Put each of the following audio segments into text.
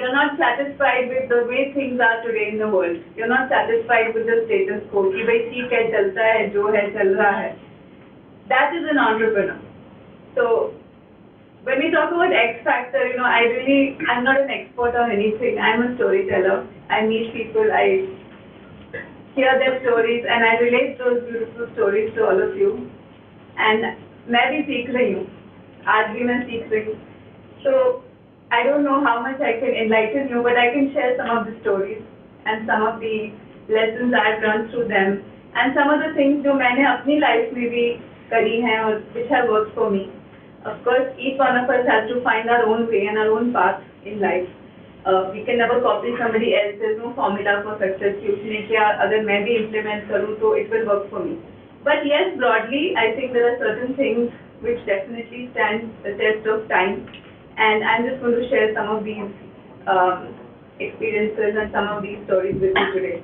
you're not satisfied with the way things are today in the world. You're not satisfied with the status quo. कि भाई ठीक है चलता है जो है चल रहा है. That is an entrepreneur. So when we talk about X factor, I'm not an expert on anything. I'm a storyteller. I meet people, I hear their stories, and I relate those beautiful stories to all of you. And मैं भी सीख रही हूँ. आज भी मैं सीख रही हूँ. So I don't know how much I can enlighten you, but I can share some of the stories and some of the lessons I've learned through them, and some of the things जो मैंने अपनी life में भी करी हैं और which have worked for me. Of course, each one of us has to find our own way and our own path in life. We can never copy somebody else. There's no formula for success. कि उसने क्या अगर मैं भी implement करूँ तो it will work for me. But yes, broadly, I think there are certain things which definitely stand the test of time. And I'm just going to share some of these experiences and some of these stories with you today.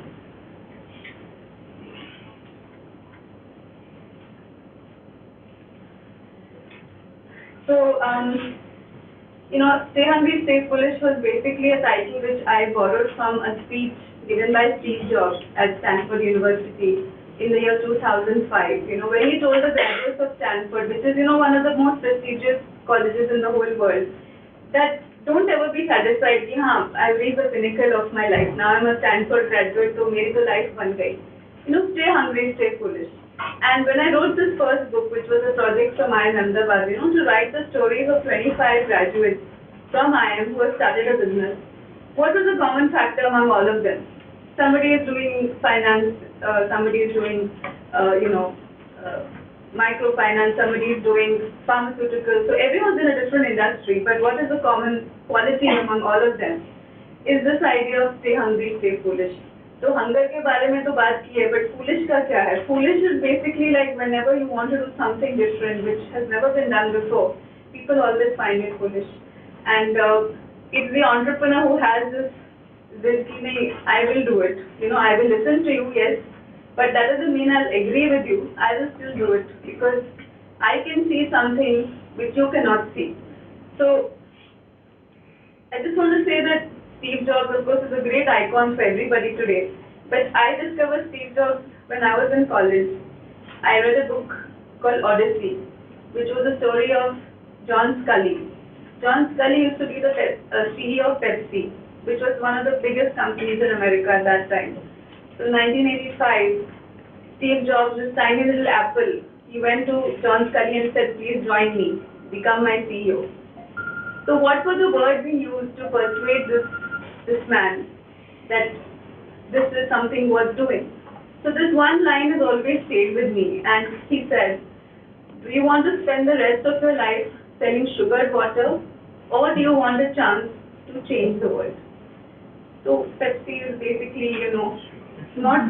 So, Stay Hungry, Stay Foolish was basically a title which I borrowed from a speech given by Steve Jobs at Stanford University in the year 2005, where he told the graduates of Stanford, which is, one of the most prestigious colleges in the whole world, that don't ever be satisfied कि हाँ, I've reached the pinnacle of my life. Now I'm a Stanford graduate, so मेरी तो life बन गई. Stay hungry, stay foolish. And when I wrote this first book, which was a project from IIM Ahmedabad, to write the stories of 25 graduates from IIM who have started a business, what was the common factor among all of them? Somebody is doing finance, somebody is doing, microfinance, somebody is doing pharmaceuticals. So everyone's in a different industry, but what is the common quality among all of them is this idea of stay hungry, stay foolish. So hunger के बारे में तो बात की है, but foolish का क्या है? Foolish is basically like whenever you want to do something different which has never been done before, people always find it foolish. And it's the entrepreneur who has this feeling, I will do it. I will listen to you, yes. But that doesn't mean I'll agree with you. I will still do it because I can see something which you cannot see. So I just want to say that Steve Jobs, of course, is a great icon for everybody today. But I discovered Steve Jobs when I was in college. I read a book called Odyssey, which was a story of John Scully. John Scully used to be the CEO of Pepsi, which was one of the biggest companies in America at that time. So in 1985, Steve Jobs, this tiny little apple, he went to John Scully and said, please join me, become my CEO. So what were the words he used to persuade this man that this is something worth doing? So this one line has always stayed with me, and he said, do you want to spend the rest of your life selling sugared water, or do you want a chance to change the world? So Pepsi is basically, not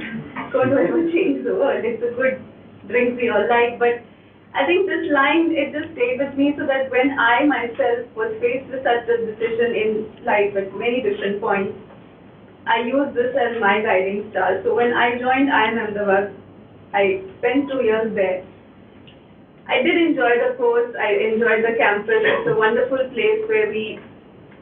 going to ever change the world. It's a good drink we all like, but I think this line, it just stayed with me so that when I myself was faced with such a decision in life at many different points, I used this as my guiding star. So when I joined IIM Ahmedabad, I spent 2 years there. I did enjoy the course, I enjoyed the campus. It's a wonderful place where we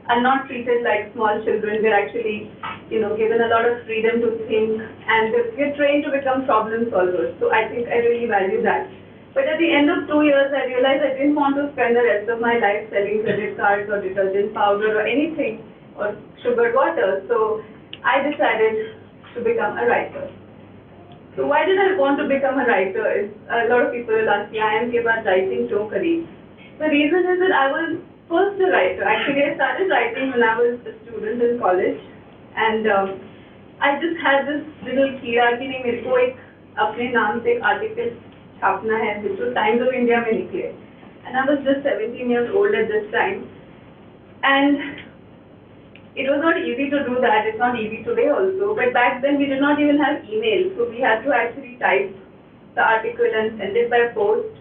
are not treated like small children. We're actually, given a lot of freedom to think, and we're trained to become problem solvers. So I think I really value that. But at the end of 2 years, I realized I didn't want to spend the rest of my life selling credit cards or detergent powder or anything, or sugared water. So I decided to become a writer. So why did I want to become a writer? A lot of people will ask me, IIM के बाद writing क्यों करी? The reason is that I was first a writer. Actually, I started writing when I was a student in college, and I just had this little कीड़ा कि नहीं मेरे को एक अपने नाम से एक article छापना है, which was Times of India में निकले. And I was just 17 years old at this time, and it was not easy to do that. It's not easy today also. But back then we did not even have email, so we had to actually type the article and send it by post.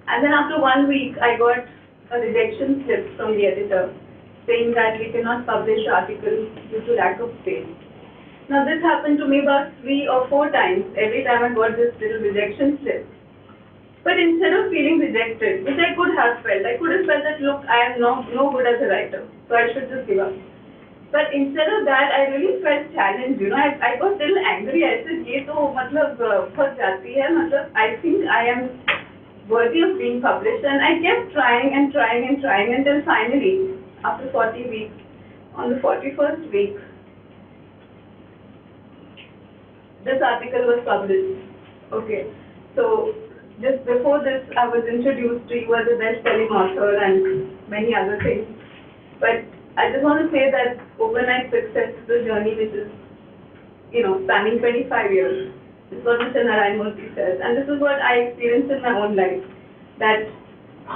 And then after 1 week, I got a rejection slip from the editor saying that we cannot publish articles due to lack of space. Now this happened to me about 3 or 4 times. Every time I got this little rejection slip. But instead of feeling rejected, which I could have felt that look, I am no good as a writer, so I should just give up. But instead of that, I really felt challenged. I got a little angry. I said, "ये तो मतलब बहुत जाती है. मतलब I think I am worthy of being published." And I kept trying and trying and trying until finally, after 40 weeks, on the 41st week, this article was published. Okay, so just before this, I was introduced to you as a best-selling author and many other things. But I just want to say that overnight success is a journey which is, spanning 25 years. This is what Mr. Narayan Murthy says, and this is what I experienced in my own life. That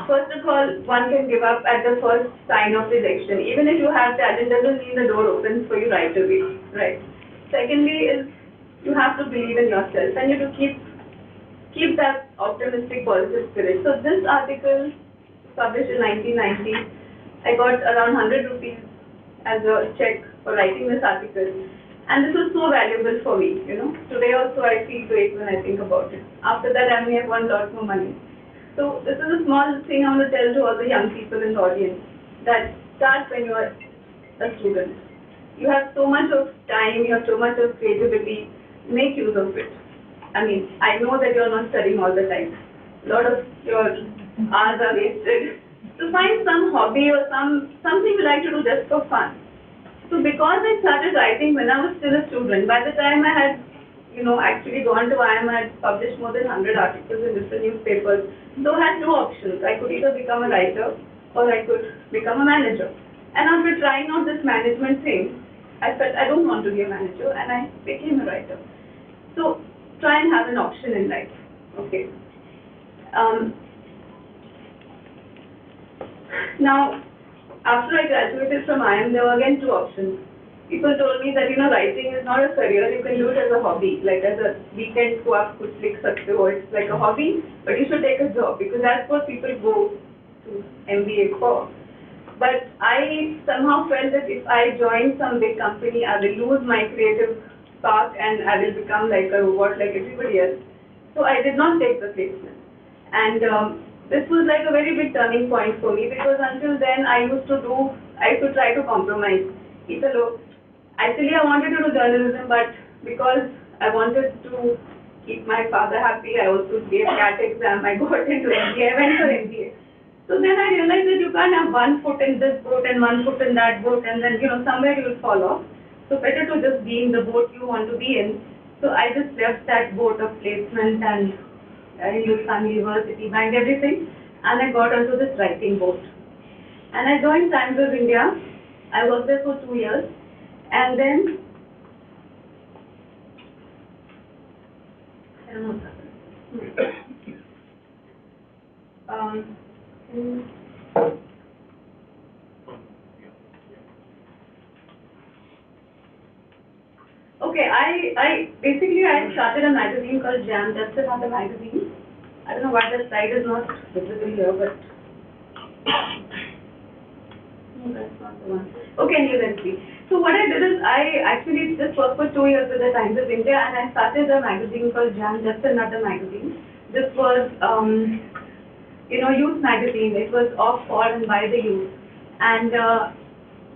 first of all, one can give up at the first sign of rejection. Even if you have talent, doesn't mean the door opens for you right away, right? Secondly is you have to believe in yourself and you have to keep that optimistic, positive spirit. So this article published in 1990, I got around 100 rupees as a check for writing this article. And this was so valuable for me, Today also I feel great when I think about it. After that I may have won lots more money. So this is a small thing I want to tell to all the young people in the audience, that start when you are a student. You have so much of time, you have so much of creativity, make use of it. I mean, I know that you're not studying all the time. A lot of your hours are wasted. So find some hobby or something you like to do just for fun. So because I started writing when I was still a student, by the time I had, actually gone to IIM, I had published more than 100 articles in different newspapers. So I had two options. I could either become a writer or I could become a manager. And after trying out this management thing, I felt I don't want to be a manager and I became a writer. So try and have an option in life. Okay. Now, after I graduated from IIM, there were again two options. People told me that, writing is not a career, you can do it as a hobby, like as a weekend ko aap kuch likh sakte ho. It's like a hobby, but you should take a job because that's what people go to MBA for. But I somehow felt that if I join some big company, I will lose my creative spark and I will become like a robot like everybody else. So I did not take the placement. And this was like a very big turning point for me because until then I used to try to compromise. Actually I wanted to do journalism, but because I wanted to keep my father happy, I also gave CAT exam, I got into MBA, I went for MBA. So then I realized that you can't have one foot in this boat and one foot in that boat and then, somewhere you will fall off. So better to just be in the boat you want to be in. So I just left that boat of placement and Hindustan University, Bank, everything, and I got onto this writing boat. And I joined Times of India. I worked there for 2 years, and then I don't know what's happening. Okay, I basically started a magazine called Jam, Just Another Magazine. I don't know why the slide is not visible here, but no, that's not the one. Okay, you can see. So what I did is I actually just worked for 2 years with the Times of India, and I started a magazine called Jam, Just Another Magazine. This was, youth magazine. It was of, for, and by the youth, and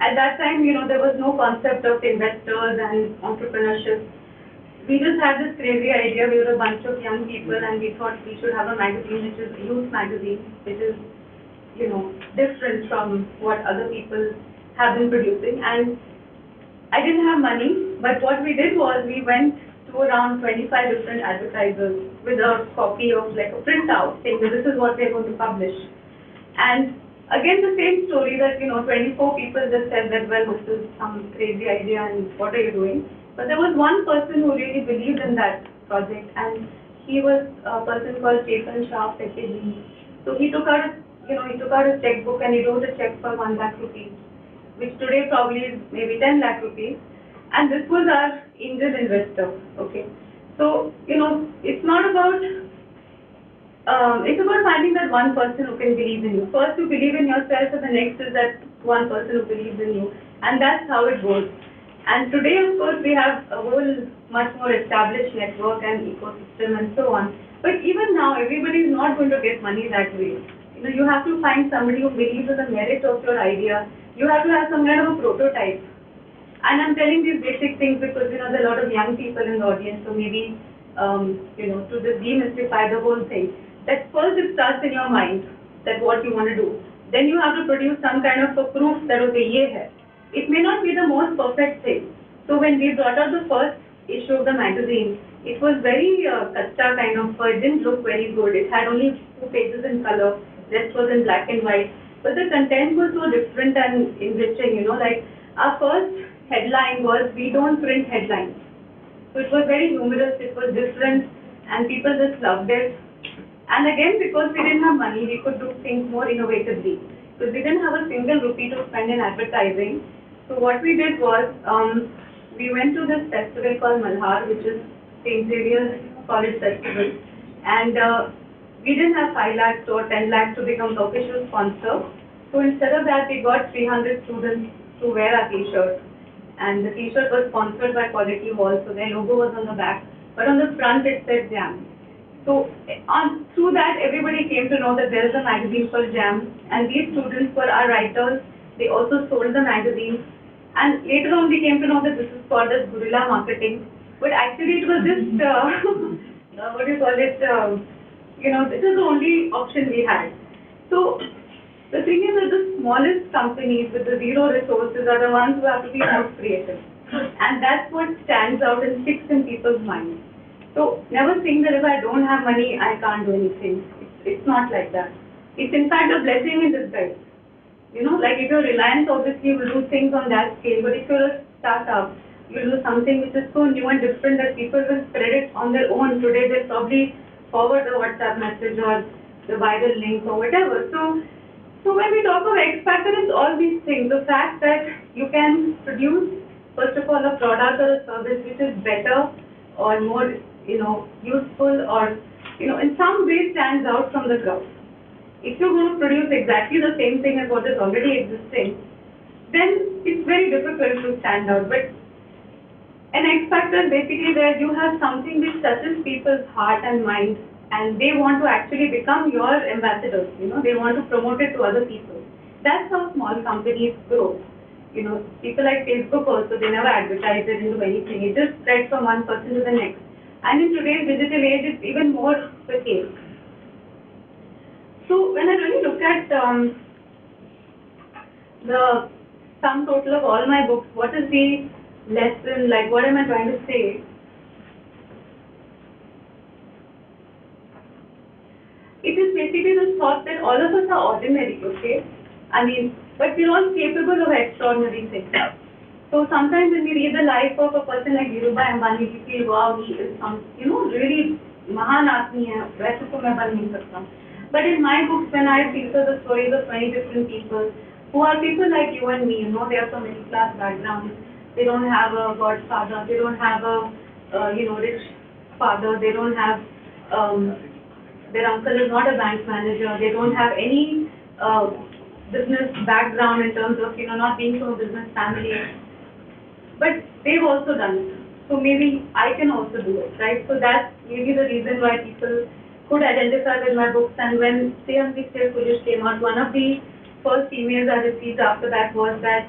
at that time, there was no concept of investors and entrepreneurship. We just had this crazy idea. We were a bunch of young people and we thought we should have a magazine which is a youth magazine, which is, different from what other people have been producing. And I didn't have money, but what we did was we went to around 25 different advertisers with a copy of like a printout saying that this is what we're going to publish. And again, the same story that, 24 people just said that, well, this is some crazy idea and what are you doing? But there was one person who really believed in that project, and he was a person called Chetan Shah Packaging. So he took out a checkbook and he wrote a check for 1 lakh rupees, which today probably is maybe 10 lakh rupees. And this was our angel investor, okay? So, it's not about it's about finding that one person who can believe in you. First you believe in yourself, and the next is that one person who believes in you. And that's how it goes. And today, of course, we have a whole much more established network and ecosystem and so on. But even now, everybody is not going to get money that way. You have to find somebody who believes in the merit of your idea. You have to have some kind of a prototype. And I'm telling these basic things because, there are a lot of young people in the audience, so maybe, to just demystify the whole thing. That first it starts in your mind, that what you want to do. Then you have to produce some kind of a proof that, okay, ye hai. It may not be the most perfect thing. So when we brought out the first issue of the magazine, it was very kacha kind of, it didn't look very good. It had only 2 pages in color, rest was in black and white. But the content was so different and enriching, like our first headline was, we don't print headlines. So it was very humorous, it was different, and people just loved it. And again, because we didn't have money, we could do things more innovatively. Because we didn't have a single rupee to spend in advertising. So what we did was, we went to this festival called Malhar, which is St. Xavier's College Festival. And we didn't have 5 lakhs or 10 lakhs to become the official sponsor. So instead of that, we got 300 students to wear our t-shirt. And the t-shirt was sponsored by Quality Hall, so their logo was on the back. But on the front, it said Jam. So through that, everybody came to know that there is a magazine called Jam. And these students were our writers. They also sold the magazine. And later on, we came to know that this is called as guerrilla marketing. But actually, it was just, what do you call it, this is the only option we had. So the thing is that the smallest companies with the zero resources are the ones who have to be most creative. And that's what stands out and sticks in people's minds. So never think that if I don't have money, I can't do anything. It's not like that. It's in fact a blessing in disguise. Like if you're Reliance, obviously you will do things on that scale. But if you're a startup, you'll do something which is so new and different that people will spread it on their own. Today they'll probably forward the WhatsApp message or the viral link or whatever. So when we talk of X factor, it's all these things. The fact that you can produce, first of all, a product or a service which is better or more, useful or, in some way stands out from the crowd. If you're going to produce exactly the same thing as what is already existing, then it's very difficult to stand out. But an X factor is basically where you have something which touches people's heart and mind, and they want to actually become your ambassadors. They want to promote it to other people. That's how small companies grow. People like Facebook also, they never advertise it into anything. It just spreads from one person to the next. And in today's digital age, it's even more the case. So when I really look at the sum total of all my books, what is the lesson, like what am I trying to say? It is basically the thought that all of us are ordinary, okay? But we're all capable of extraordinary things. So sometimes when we read the life of a person like Dhirubhai Ambani, we feel, wow, he is really mahan aadmi hai, waise to main ban nahi sakta. But in my books, when I feature the stories of 20 different people, who are people like you and me, they are from middle class backgrounds, they don't have a godfather, they don't have a, rich father, they don't have, their uncle is not a bank manager, they don't have any business background in terms of, not being from a business family. But they've also done it. So maybe I can also do it, right? So that's maybe the reason why people could identify with my books. And when Stay Hungry, Stay Foolish came out, one of the first emails I received after that was that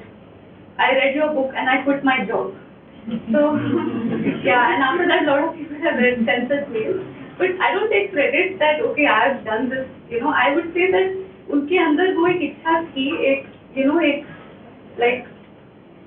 I read your book and I quit my job. So, yeah, and after that, a lot of people have read censored mails. But I don't take credit that, okay, I have done this. I would say that उनके अंदर वो एक इच्छा थी, like,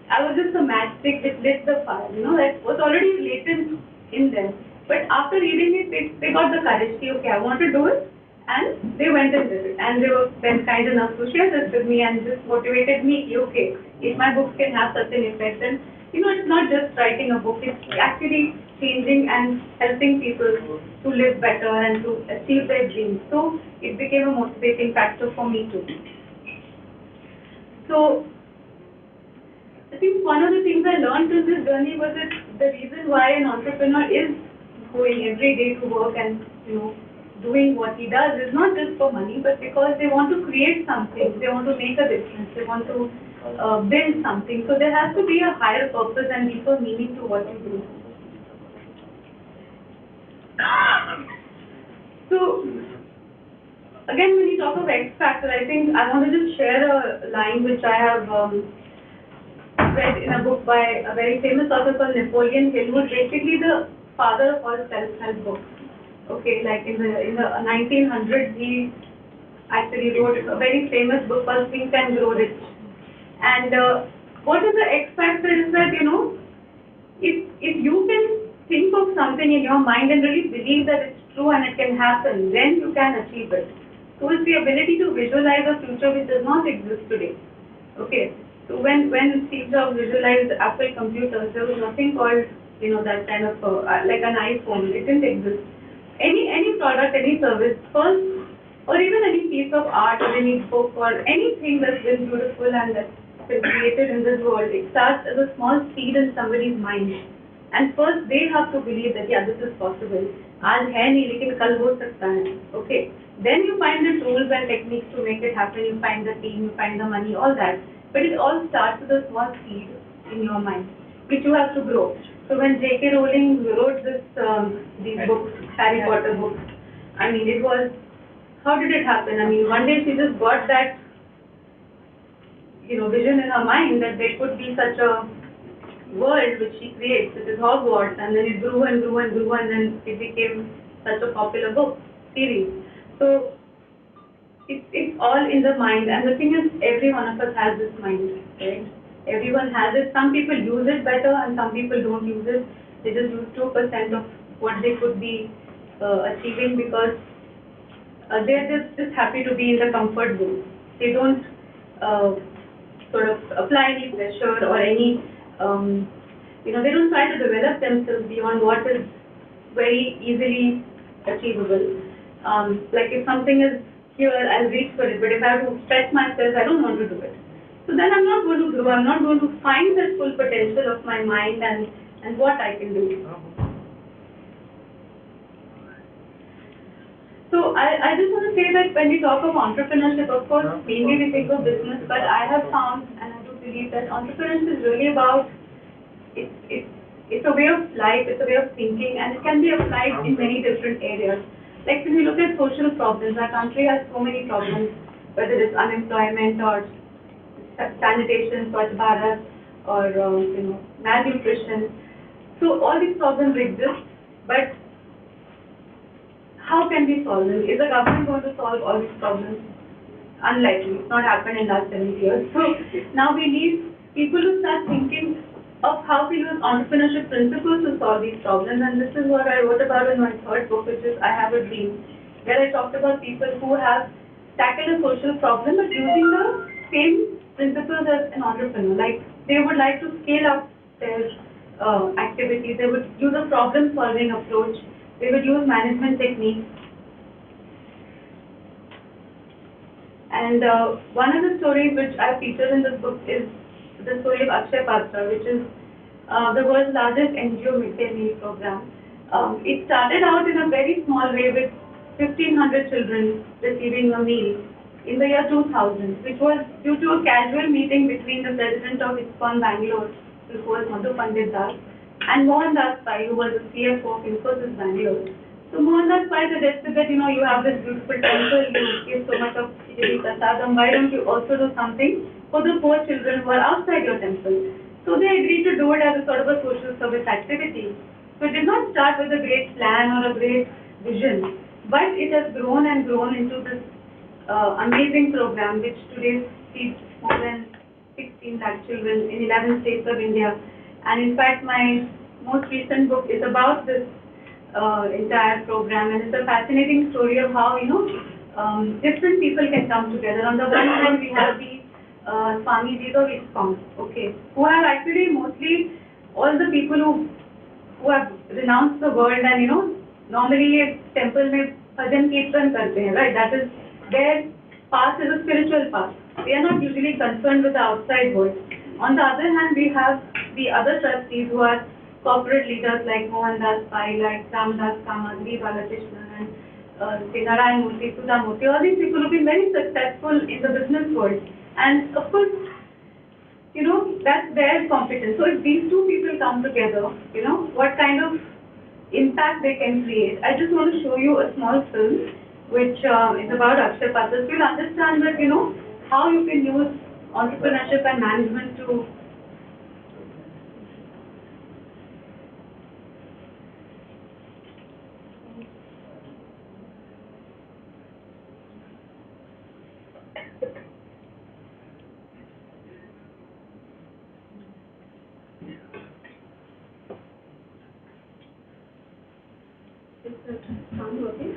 I was just a matchstick which lit the fire, that was already latent in them. But after reading it, they got the courage, okay, I want to do it, and they went and did it. And they were then kind enough to share this with me, and this motivated me, okay, if my books can have such an effect, then, it's not just writing a book, it's actually changing and helping people to live better and to achieve their dreams. So it became a motivating factor for me too. So I think one of the things I learned in this journey was that the reason why an entrepreneur is going every day to work and doing what he does is not just for money, but because they want to create something, they want to make a difference, they want to build something. So there has to be a higher purpose and deeper meaning to what you do. So again, when you talk of X factor, I think I want to just share a line which I have read in a book by a very famous author called Napoleon Hill, who is basically the father of all self-help books. Okay, like in the 1900s, he actually wrote a very famous book called Think and Grow Rich. And what is the X factor is that, if you can think of something in your mind and really believe that it's true and it can happen, then you can achieve it. So it's the ability to visualize a future which does not exist today. Okay. So when Steve Jobs visualized Apple computers, there was nothing called, that kind of like an iPhone. It didn't exist. Any product, any service, first, or even any piece of art or any book or anything that's been beautiful and that's been created in this world, it starts as a small seed in somebody's mind. And first they have to believe that, yeah, this is possible. आज है नहीं लेकिन कल हो सकता है. Okay. Then you find the tools and techniques to make it happen. You find the team, you find the money, all that. But it all starts with a small seed in your mind, which you have to grow. So when J.K. Rowling wrote these books, Harry Potter books, I mean, it was, how did it happen? I mean, one day she just got that, vision in her mind that there could be such a world which she creates, which is Hogwarts, and then it grew and grew and grew, and then it became such a popular book series. So it's all in the mind, and the thing is, every one of us has this mind, right? Everyone has it. Some people use it better, and some people don't use it. They just use 2% of what they could be achieving because they're just happy to be in the comfort zone. They don't sort of apply any pressure or any, they don't try to develop themselves beyond what is very easily achievable. Like if something is here, I'll reach for it, but if I have to stretch myself, I don't want to do it. So then I'm not going to grow, I'm not going to find the full potential of my mind and what I can do. So I just want to say that when we talk of entrepreneurship, of course, mainly we think of business, but I have found, and I do believe that entrepreneurship is really about, it's a way of life, it's a way of thinking, and it can be applied in many different areas. Like when you look at social problems, our country has so many problems, whether it's unemployment or sanitation, Swachh Bharat, or malnutrition. So all these problems exist, but how can we solve them? Is the government going to solve all these problems? Unlikely. It's not happened in the last 70 years. So now we need people to start thinking of how to use entrepreneurship principles to solve these problems. And this is what I wrote about in my third book, which is I Have a Dream, where I talked about people who have tackled a social problem but using the same principles as an entrepreneur. Like they would like to scale up their activities. They would use a problem-solving approach. They would use management techniques. And one of the stories which I featured in this book is the story of Akshay Patra, which is the world's largest NGO midday meal program. It started out in a very small way with 1,500 children receiving a meal in the year 2000, which was due to a casual meeting between the president of ISKCON Bangalore, who was Madhu Pandit Das, and Mohandas Pai, who was the CFO of Infosys Bangalore. So Mohandas Pai suggested that, you have this beautiful temple, you give so much of Khichdi Prasadam, why don't you also do something for the poor children who are outside your temple? So they agreed to do it as a sort of a social service activity. So it did not start with a great plan or a great vision, but it has grown and grown into this amazing program which today feeds more than 16 lakh children in 11 states of India. And in fact, my most recent book is about this entire program, and it's a fascinating story of how, different people can come together. On the one hand, we have the Swamijis of ISKCON, okay, who have actually mostly all the people who have renounced the world and, normally a temple mein bhajan kirtan karte hain, right? That is, their path is a spiritual path. They are not usually concerned with the outside world. On the other hand, we have the other trustees who are corporate leaders like Mohandas Pai, like Ramdas Kamath, V. Balakrishnan, and Narayan Murthy, Sudha Murthy. All these people have been very successful in the business world. And of course, that's their competence. So if these two people come together, what kind of impact they can create. I just want to show you a small film which is about Akshay Patra. You'll understand that, how you can use entrepreneurship and management to that sound working?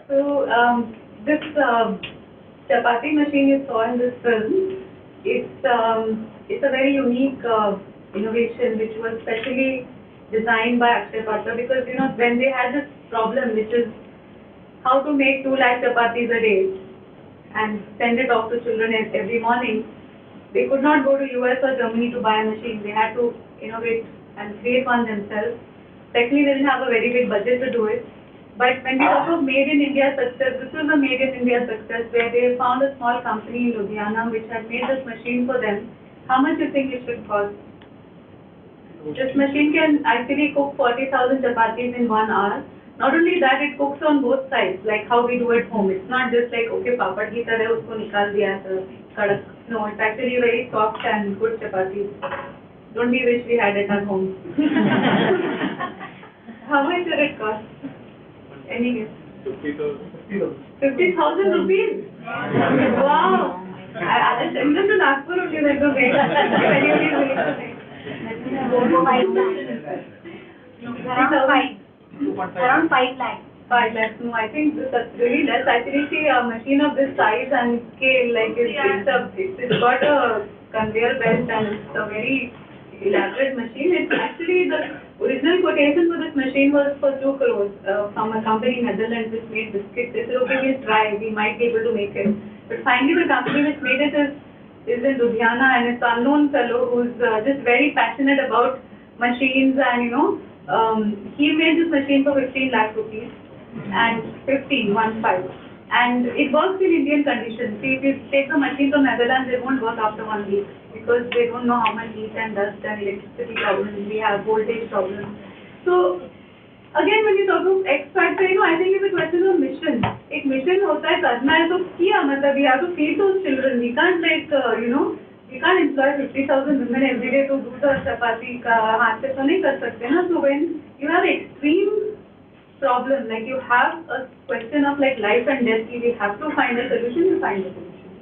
So this chapati machine you saw in this film, it's a very unique innovation which was specially designed by Akshay Patra, because when they had this problem, which is how to make 2 lakh chapatis a day and send it off to children every morning, they could not go to US or Germany to buy a machine. They had to innovate and create one themselves. Technically, they didn't have a very big budget to do it. But when we talk of Made in India success, this was a Made in India success where they found a small company in Ludhiana which had made this machine for them. How much do you think it should cost? This machine can actually cook 40,000 chapatis in 1 hour. Not only that, it cooks on both sides, like how we do at home. It's not just like, okay, papad ki tarah usko nikal diya, kadak. No, it's actually very soft and good chapatis. Don't we wish we had it at home? How much did it cost? Any guess? 50,000. 50,000 rupees? Wow! I'll send them to Nagpur only, then to make. Around 5 lakhs. 5 lakhs. No, I think that's really less. Actually, see, a machine of this size and scale, like it's got a conveyor belt and it's a very elaborate machine. It's actually the original quotation for this machine was for 2 crores from a company in Netherlands which made biscuits. They said, okay, we'll try, we might be able to make it. But finally, the company which made it is is in Ludhiana, and it's an unknown fellow who's just very passionate about machines, and he made this machine for 15 lakh rupees, and 15, 1 5. And it works in Indian conditions. See, if you take the machine from Netherlands, it won't work after 1 week because they don't know how much heat and dust and electricity problems we have, voltage problems. So again, when you talk of X factor, I think it's a question of mission. एक mission होता है करना है तो किया मतलब we have to feed those children. We can't we can't employ 50,000 women every day to do the chapati का हाथ से तो नहीं कर सकते ना. So when you have extreme problem, like you have a question of like life and death, we have to find a solution, you find a solution.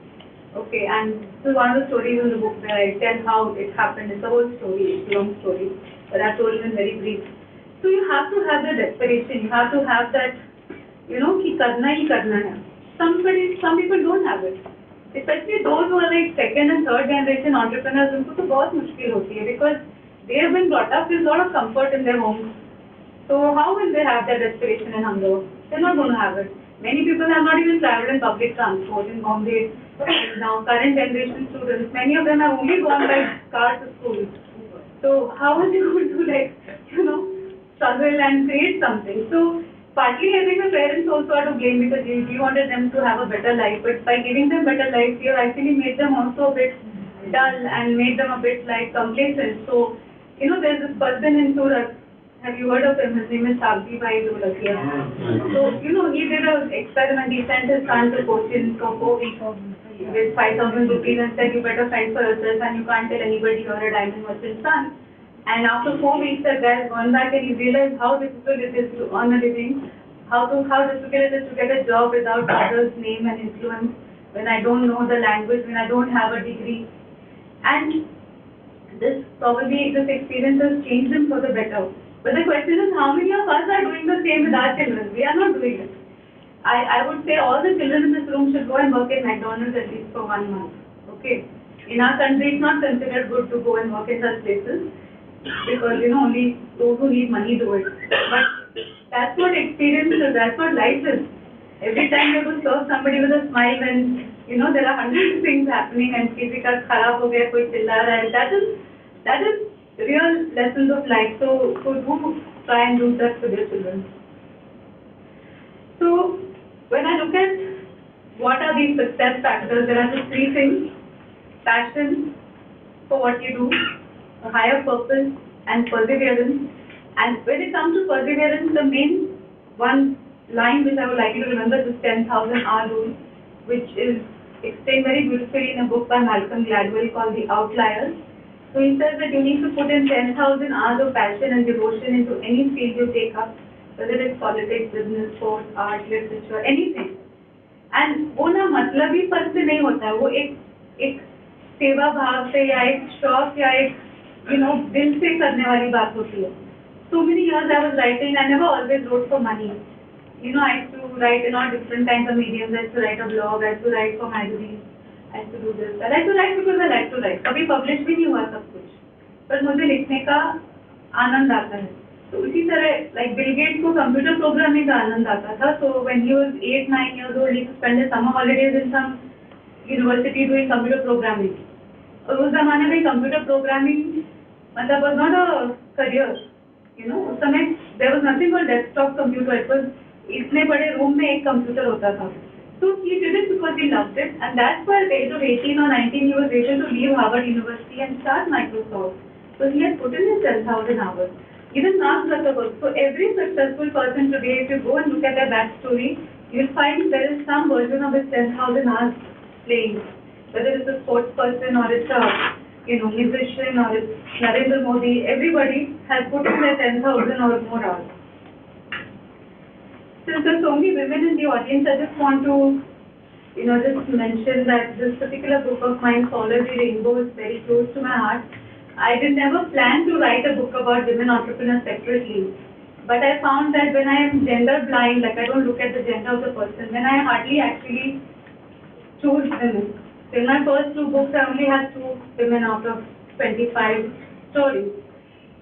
Okay, and this is one of the stories in the book where I tell how it happened. It's a whole story, it's a long story, but I've told it in very brief. So you have to have the desperation, you have to have that, कि करना ही करना है. Some people don't have it. Especially those who are like second and third generation entrepreneurs, उनको तो बहुत मुश्किल होती है because they have been brought up with a lot of comfort in their homes. So how will they have that desperation and hunger? They're not going to have it. Many people have not even traveled in public transport in Bombay. Now, current generation students, many of them have only gone by car to school. So how are they going to struggle and create something? So partly I think the parents also are to blame because we wanted them to have a better life. But by giving them better life, you actually made them also a bit dull and made them a bit like complacent. So, there's this person in Surat. Have you heard of him? His name is Sabzi Bhai Dholakia. So, he did an experiment. He sent his son to Cochin for 4 weeks with 5,000 rupees and said, you better fend for yourself and you can't tell anybody you're a diamond merchant son. And after 4 weeks, the guy has gone back and he realized how difficult it is to earn a living, how difficult it is to get a job without father's name and influence, when I don't know the language, when I don't have a degree. And this experience has changed him for the better. But the question is, how many of us are doing the same with our children? We are not doing it. I would say all the children in this room should go and work in McDonald's at least for 1 month. Okay? In our country, it's not considered good to go and work in such places because, only those who need money do it. But that's what experience is, that's what life is. Every time you have to serve somebody with a smile when, there are hundreds of things happening and किसी का खराब हो गया, कोई चिल्ला रहा है, that is real lessons of life. So do try and do that for your children. So when I look at what are these success factors, there are just 3 things: passion for what you do, a higher purpose, and perseverance. And when it comes to perseverance, the main one line which I would like you to remember is 10,000 hour rule, which is explained very beautifully in a book by Malcolm Gladwell called The Outliers. So he says that you need to put in 10,000 hours of passion and devotion into any field you take up, whether it's politics, business, sports, art, literature, anything. And वो ना मतलबी पद से नहीं होता है, वो एक सेवा भाव से या एक शौक या एक दिल से करने वाली बात होती है. So many years I was writing, I never always wrote for money. I used to write in all different kinds of mediums. I used to write a blog, I used to write for magazines. I used to do this. I like to write because I like to write. कभी publish भी नहीं हुआ सब कुछ, पर मुझे लिखने का आनंद आता है. तो इसी तरह like Bill Gates को computer programming का आनंद आता था. So when he was 8-9 years old, he used to spend his summer holidays in some university doing computer programming. और उस जमाने में computer programming मतलब was not a career. उस समय there was nothing called desktop computer. It was इतने बड़े room में एक कंप्यूटर होता था. So he did it because he loved it, and that's why at the age of 18 or 19 he was able to leave Harvard University and start Microsoft. So he had put in his 10,000 hours. Even Mark Zuckerberg. So every successful person today, if you go and look at their backstory, you'll find there is some version of his 10,000 hours playing. Whether it's a sports person or it's a musician or it's Narendra Modi, everybody has put in their 10,000 or more hours. Since there's so many women in the audience, I just want to, just mention that this particular book of mine, Follow the Rainbow, is very close to my heart. I did never plan to write a book about women entrepreneurs separately, but I found that when I am gender blind, like I don't look at the gender of the person, then I hardly actually choose women. So in my first 2 books, I only had 2 women out of 25 stories.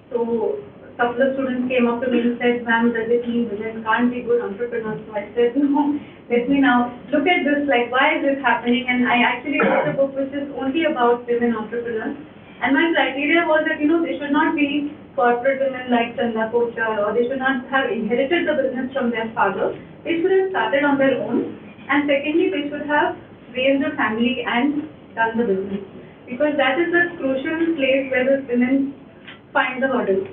So a couple of students came up to me and said, ma'am, does it mean women can't be good entrepreneurs? So I said, no, let me now look at this, like why is this happening? And I actually wrote a book which is only about women entrepreneurs. And my criteria was that, they should not be corporate women like Chanda Kochar, or they should not have inherited the business from their father. They should have started on their own. And secondly, they should have raised a family and done the business. Because that is the crucial place where the women find the hurdle.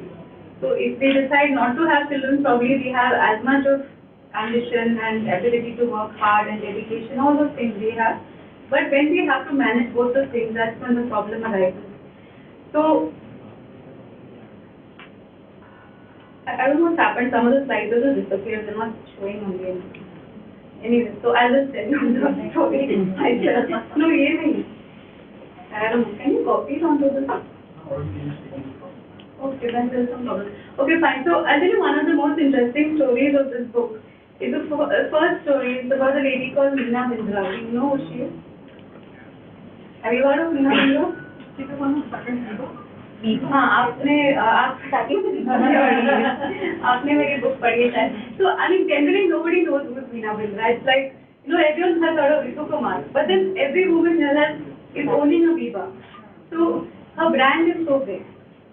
So if they decide not to have children, probably we have as much of ambition and ability to work hard and dedication, all those things we have. But when we have to manage both the things, that's when the problem arises. So, I don't know what's happened, some of the slides have disappeared, they're not showing on the end. Anyway, so I'll just tell you the story. No, ye nahi. I don't know, can you copy it onto this? Okay, then there's some problem. Okay, fine. So I'll tell you one of the most interesting stories of this book. It's the first story. It's about a lady called Meena Bindra. Do you know who she is? Have you heard of Meena Bindra? She's the one who started the book. हाँ आपने आप starting से आपने मेरी book पढ़ी है. So I mean generally nobody knows who is Meena Bindra. It's like everyone has heard of Ritu Kumar, but then every woman here is owning a Biba. So her brand is so big.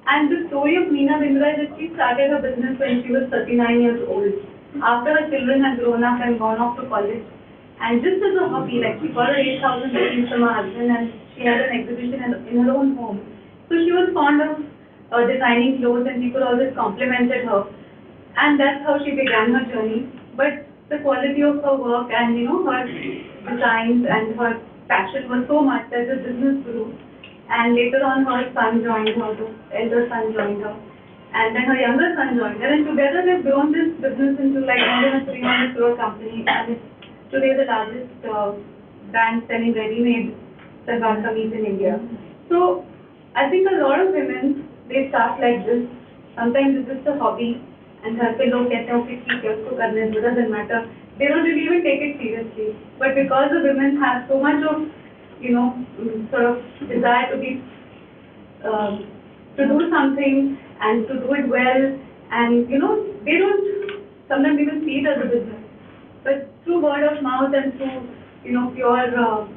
And the story of Meena Bindra is that she started her business when she was 39 years old. After her children had grown up and gone off to college. And just as a hobby, like she got her 8,000 rupees from her husband and she had an exhibition in her own home. So she was fond of designing clothes and people always complimented her. And that's how she began her journey. But the quality of her work and her designs and her passion was so much that the business grew. And later on her son joined her, the elder son joined her. And then her younger son joined her. And together they've grown this business into like more than a 300 crore company. And it's today the largest brand selling ready-made salwar kameez in India. So I think a lot of women, they start like this. Sometimes it's just a hobby. And घर पे लोग कहते हैं कि ठीक है उसको करने दो, doesn't matter. They don't really even take it seriously. But because the women have so much of sort of desire to be, to do something and to do it well, and they don't sometimes even see it as a business. But through word of mouth and through, pure,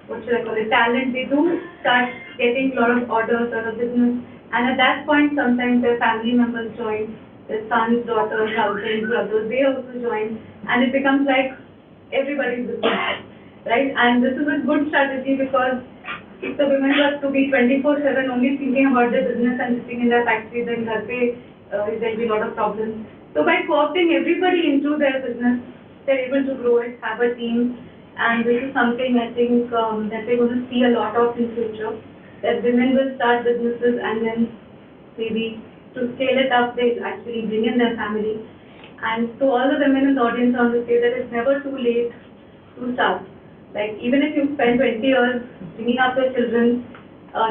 what should I call it, talent, they do start getting a lot of orders out of business. And at that point, sometimes their family members join, their sons, daughters, husbands, brothers, they also join, and it becomes like everybody's business. Right? And this is a good strategy because if the women were to be 24/7 only thinking about their business and sitting in their factory, then there will be a lot of problems. So by co-opting everybody into their business, they're able to grow it, have a team, and this is something I think that we're going to see a lot of in future. That women will start businesses and then maybe to scale it up, they actually bring in their family. And to all the women in the audience, I want to say that it's never too late to start. Like even if you spend 20 years bringing up your children,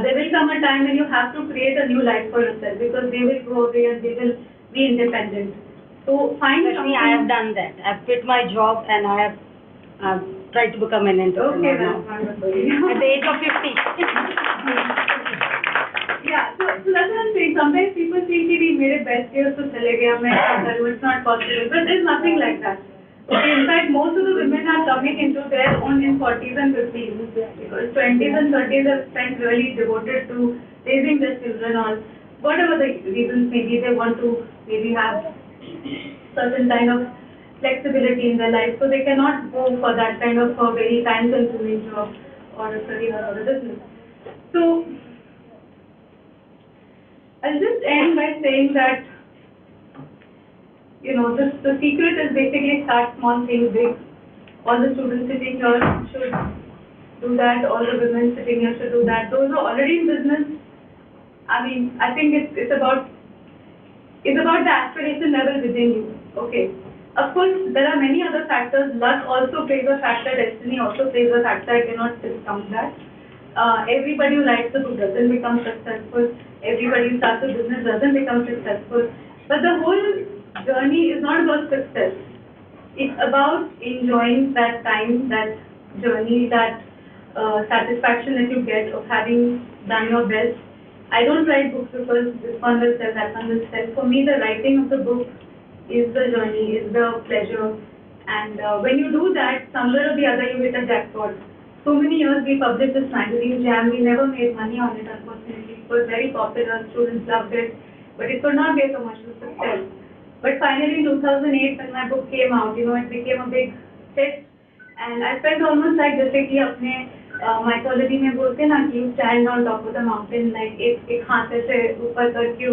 there will come a time when you have to create a new life for yourself because they will grow, they will be independent. So find something. I have done that. I've quit my job and I have tried to become an entrepreneur. Okay, that's wonderful. At the age of 50. Yeah, so that's what I'm saying. Sometimes people think we made it best years to chale gaya, it's not possible, but there's nothing like that. Okay, in fact, most of the women are coming into their own in 40s and 50s because 20s and 30s are spent really devoted to raising their children or whatever the reasons maybe they want to maybe have certain kind of flexibility in their life, so they cannot go for that kind of a very time-consuming job or a career or a business. So I'll just end by saying that the secret is basically start small, think big. All the students sitting here should do that. All the women sitting here should do that. Those who are already in business, I mean, I think it's about the aspiration level within you. Okay. Of course, there are many other factors. Luck also plays a factor. Destiny also plays a factor. I cannot discount that. Everybody who writes a book doesn't become successful. Everybody who starts a business doesn't become successful. But the whole journey is not about success. It's about enjoying that time, that journey, that satisfaction that you get of having done your best. I don't write books because this one will sell, that one will sell. For me, the writing of the book is the journey, is the pleasure, And when you do that, somewhere or the other you hit a jackpot. So many years we published this magazine Jam, we never made money on it unfortunately. It was very popular, students loved it, but it could not be a commercial success. But finally in 2008 when my book came out, it became a big hit. And I felt almost like जैसे कि अपने mythology में बोलते हैं ना कि you stand on top of the mountain, like एक हाथ से ऊपर करके